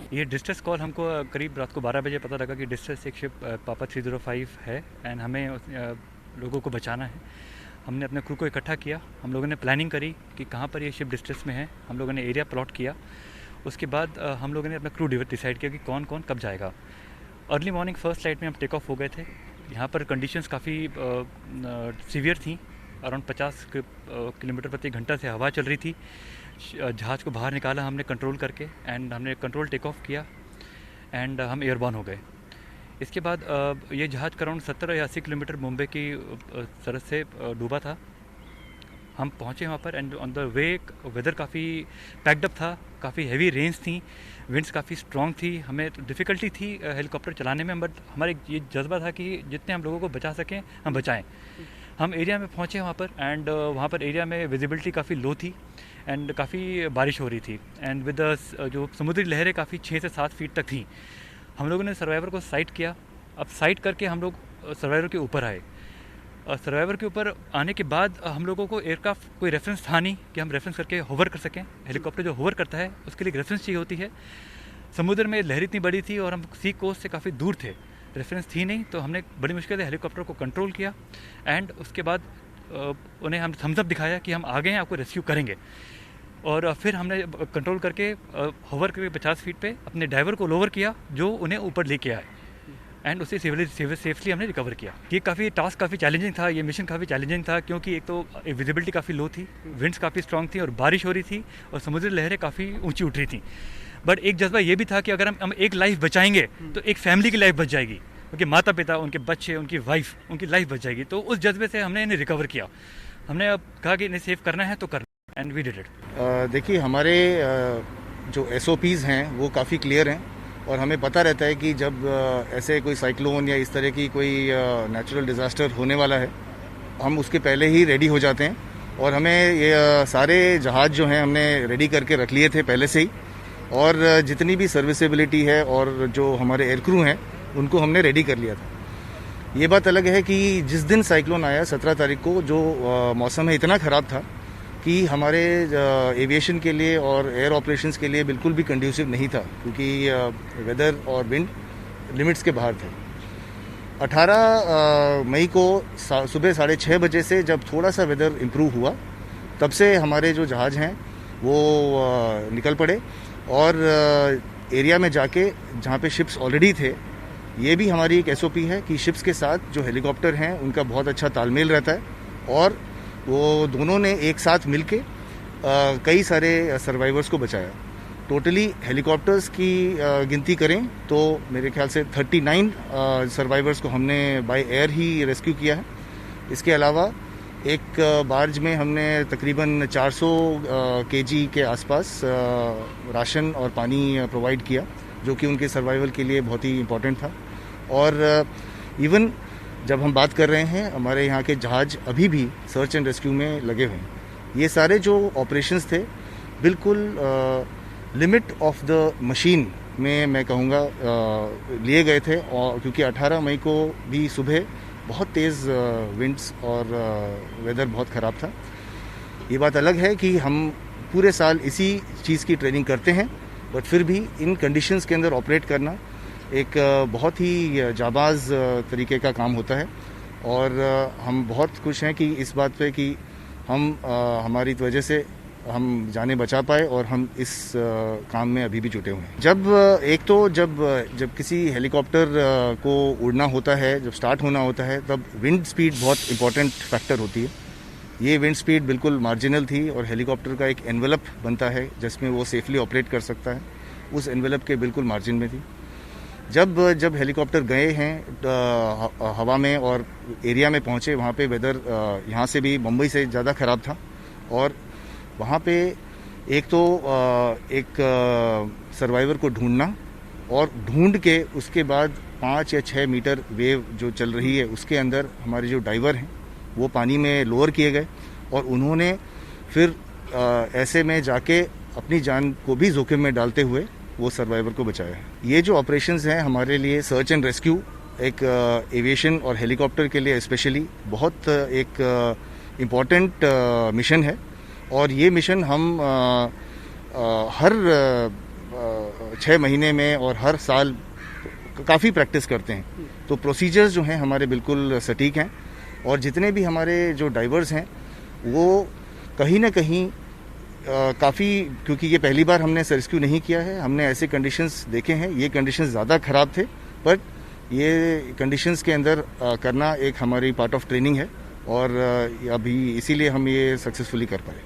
ये distress call हमको करीब रात को 12 बजे पता लगा कि डिस्ट्रेस एक शिप पापा 305 है एंड हमें लोगों को बचाना है। हमने अपने क्रू को इकट्ठा किया, हम लोगों ने प्लानिंग करी कि कहाँ पर ये शिप डिस्ट्रेस में है। हम लोगों ने एरिया प्लॉट किया। उसके बाद हम लोगों ने अपना क्रू डिसाइड किया कि कौन कौन कब जाएगा। अर्ली मॉर्निंग फर्स्ट फ्लाइट में हम टेक ऑफ हो गए थे। यहाँ पर कंडीशंस काफ़ी सीवियर थी। अराउंड 50 किलोमीटर प्रति घंटा से हवा चल रही थी। जहाज़ को बाहर निकाला हमने कंट्रोल करके एंड हमने कंट्रोल टेक ऑफ किया एंड हम एयरबॉर्न हो गए। इसके बाद ये जहाज़ अराउंड 70 या 80 किलोमीटर मुंबई की सरहद से डूबा था। हम पहुँचे वहाँ पर and on the way weather काफ़ी पैक्ड अप था, काफ़ी हैवी रेंस थी, विंड्स काफ़ी स्ट्रॉन्ग थी। हमें डिफ़िकल्टी थी हेलीकॉप्टर चलाने में, बट हमारे ये जज्बा था कि जितने हम लोगों को बचा सकें हम बचाएं। हम एरिया में पहुँचे वहाँ पर एंड वहाँ पर एरिया में विजिबिलिटी काफ़ी लो थी एंड काफ़ी बारिश हो रही थी एंड विद जो समुद्री लहरें काफ़ी 6 से 7 फीट तक थी। हम लोगों ने सर्वाइवर को साइट किया। अब साइट करके हम लोग सर्वाइवर के ऊपर आए। सर्वाइवर के ऊपर आने के बाद हम लोगों को एयरक्राफ्ट कोई रेफरेंस था नहीं कि हम रेफरेंस करके होवर कर सकें। हेलीकॉप्टर जो होवर करता है उसके लिए एक रेफरेंस चाहिए होती है। समुद्र में लहर इतनी बड़ी थी और हम सी कोस्ट से काफ़ी दूर थे, रेफरेंस थी नहीं, तो हमने बड़ी मुश्किल से हेलीकॉप्टर को कंट्रोल किया एंड उसके बाद उन्हें हम थम्स अप दिखाया कि हम आ गए हैं, आपको रेस्क्यू करेंगे। और फिर हमने कंट्रोल करके होवर करके 50 फीट पे अपने ड्राइवर को लोवर किया जो उन्हें ऊपर लेके आए एंड उसे सेफली हमने रिकवर किया। ये टास्क काफ़ी चैलेंजिंग था, ये मिशन काफ़ी चैलेंजिंग था क्योंकि एक तो विजिबिलिटी काफ़ी लो थी, विंड्स काफ़ी स्ट्रॉन्ग थी और बारिश हो रही थी और समुद्री लहरें काफ़ी ऊंची उठ रही थी। बट एक जज्बा ये भी था कि अगर हम एक लाइफ बचाएंगे तो एक फैमिली की लाइफ बच जाएगी, क्योंकि माता पिता, उनके बच्चे, उनकी वाइफ, उनकी लाइफ बच जाएगी। तो उस जज्बे से हमने इन्हें रिकवर किया। हमने अब कहा कि इन्हें सेव करना है तो करना, एंड वी डिड इट। देखिए, हमारे जो SOPs हैं वो काफ़ी क्लियर हैं और हमें पता रहता है कि जब ऐसे कोई साइक्लोन या इस तरह की कोई नेचुरल डिज़ास्टर होने वाला है, हम उसके पहले ही रेडी हो जाते हैं। और हमें ये सारे जहाज़ जो हैं हमने रेडी करके रख लिए थे पहले से ही, और जितनी भी सर्विसेबिलिटी है और जो हमारे एयर क्रू हैं उनको हमने रेडी कर लिया था। ये बात अलग है कि जिस दिन साइक्लोन आया 17 तारीख को, जो मौसम है इतना ख़राब था कि हमारे एविएशन के लिए और एयर ऑपरेशंस के लिए बिल्कुल भी कंड्यूसिव नहीं था, क्योंकि वेदर और विंड लिमिट्स के बाहर थे। 18 मई को सुबह 6:30 बजे से जब थोड़ा सा वेदर इम्प्रूव हुआ, तब से हमारे जो जहाज़ हैं वो निकल पड़े और एरिया में जाके जहाँ पे शिप्स ऑलरेडी थे। ये भी हमारी एक SOP है कि शिप्स के साथ जो हेलीकॉप्टर हैं उनका बहुत अच्छा तालमेल रहता है और वो दोनों ने एक साथ मिलके कई सारे सर्वाइवर्स को बचाया। टोटली हेलीकॉप्टर्स की गिनती करें तो मेरे ख्याल से 39 सर्वाइवर्स को हमने बाय एयर ही रेस्क्यू किया है। इसके अलावा एक बार्ज में हमने तकरीबन 400 kg के आसपास राशन और पानी प्रोवाइड किया, जो कि उनके सर्वाइवल के लिए बहुत ही इम्पोर्टेंट था। और इवन जब हम बात कर रहे हैं, हमारे यहाँ के जहाज अभी भी सर्च एंड रेस्क्यू में लगे हुए हैं। ये सारे जो ऑपरेशंस थे बिल्कुल लिमिट ऑफ द मशीन में मैं कहूँगा लिए गए थे, और क्योंकि 18 मई को भी सुबह बहुत तेज़ विंड्स और वेदर बहुत ख़राब था। ये बात अलग है कि हम पूरे साल इसी चीज़ की ट्रेनिंग करते हैं, बट फिर भी इन कंडीशंस के अंदर ऑपरेट करना एक बहुत ही जाबाज तरीके का काम होता है। और हम बहुत खुश हैं कि इस बात पे कि हम हमारी वजह से हम जाने बचा पाए और हम इस काम में अभी भी जुटे हुए हैं। जब किसी हेलीकॉप्टर को उड़ना होता है, जब स्टार्ट होना होता है, तब विंड स्पीड बहुत इंपॉर्टेंट फैक्टर होती है। ये विंड स्पीड बिल्कुल मार्जिनल थी और हेलीकॉप्टर का एक एनवेलप बनता है जिसमें वो सेफली ऑपरेट कर सकता है, उस एनवेलप के बिल्कुल मार्जिन में थी। जब हेलीकॉप्टर गए हैं हवा में और एरिया में पहुंचे, वहाँ पे वेदर यहाँ से भी मुंबई से ज़्यादा ख़राब था और वहाँ पे एक सर्वाइवर को ढूंढना और ढूंढ के उसके बाद 5 या 6 मीटर वेव जो चल रही है उसके अंदर हमारे जो डाइवर हैं वो पानी में लोअर किए गए और उन्होंने फिर ऐसे में जाके अपनी जान को भी जोखिम में डालते हुए वो सर्वाइवर को बचाया है। ये जो ऑपरेशंस हैं हमारे लिए सर्च एंड रेस्क्यू एक एविएशन और हेलीकॉप्टर के लिए स्पेशली बहुत एक इम्पॉर्टेंट मिशन है और ये मिशन हम हर 6 महीने में और हर साल काफ़ी प्रैक्टिस करते हैं। तो प्रोसीजर्स जो हैं हमारे बिल्कुल सटीक हैं और जितने भी हमारे जो डाइवर्स हैं वो कहीं ना कहीं काफ़ी, क्योंकि ये पहली बार हमने रेस्क्यू नहीं किया है, हमने ऐसे कंडीशंस देखे हैं, ये कंडीशंस ज़्यादा ख़राब थे, बट ये कंडीशंस के अंदर करना एक हमारी पार्ट ऑफ ट्रेनिंग है और अभी इसीलिए हम ये सक्सेसफुली कर पाए।